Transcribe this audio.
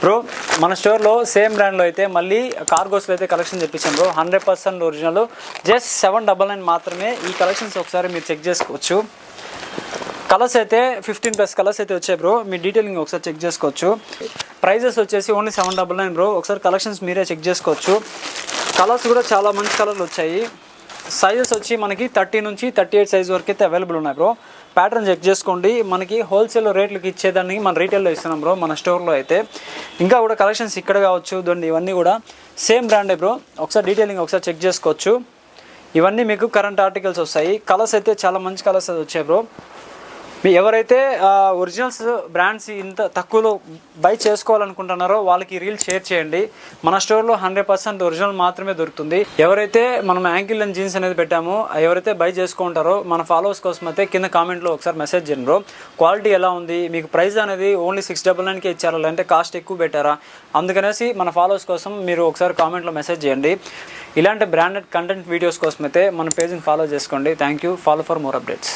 Bro మన స్టోర్లో same బ్రాండ్లో అయితే మళ్ళీ కార్గోస్లో అయితే కలెక్షన్ తెప్పించాం బ్రో. 100% ఒరిజినల్, జస్ట్ 799 మాత్రమే. ఈ కలెక్షన్స్ ఒకసారి మీరు చెక్ చేసుకోవచ్చు. కలర్స్ అయితే 15+ కలర్స్ అయితే వచ్చాయి బ్రో. మీ డీటెయిలింగ్ ఒకసారి చెక్ చేసుకోవచ్చు. ప్రైజెస్ వచ్చేసి ఓన్లీ 799 బ్రో. ఒకసారి కలెక్షన్స్ మీరే చెక్ చేసుకోవచ్చు. కలర్స్ కూడా చాలా మంచి కలర్లు వచ్చాయి. సైజెస్ వచ్చి మనకి 30 నుంచి 38 సైజ్ వరకు అయితే అవైలబుల్ ఉన్నాయి బ్రో. ప్యాటర్న్ చెక్ చేసుకోండి. మనకి హోల్సేల్ రేట్లకి ఇచ్చేదానికి మన రీటైల్లో ఇస్తున్నాం బ్రో మన స్టోర్లో అయితే. ఇంకా కూడా కలెక్షన్స్ ఇక్కడ కావచ్చు దొండి, ఇవన్నీ కూడా సేమ్ బ్రాండే బ్రో. ఒకసారి డీటెయిలింగ్ ఒకసారి చెక్ చేసుకోవచ్చు. ఇవన్నీ మీకు కరెంట్ ఆర్టికల్స్ వస్తాయి. కలర్స్ అయితే చాలా మంచి కలర్స్ వచ్చాయి బ్రో. ఎవరైతే ఒరిజినల్స్ బ్రాండ్స్ ఇంత తక్కువలో బై చేసుకోవాలనుకుంటున్నారో వాళ్ళకి రీల్ షేర్ చేయండి. మన స్టోర్లో 100% ఒరిజినల్ మాత్రమే దొరుకుతుంది. ఎవరైతే మనం యాంకిల్ అండ్ జీన్స్ అనేది పెట్టామో ఎవరైతే బై చేసుకుంటారో మన ఫాలోవర్స్ కోసం అయితే కింద కామెంట్లో ఒకసారి మెసేజ్ చేయండి బ్రో. క్వాలిటీ ఎలా ఉంది, మీకు ప్రైస్ అనేది ఓన్లీ 699కే ఇచ్చారా లేదంటే కాస్ట్ ఎక్కువ పెట్టారా, అందుకనేసి మన ఫాలోవర్స్ కోసం మీరు ఒకసారి కామెంట్లో మెసేజ్ చేయండి. ఇలాంటి బ్రాండెడ్ కంటెంట్ వీడియోస్ కోసం అయితే మన పేజ్ని ఫాలో చేసుకోండి. Thank you. Follow for more updates.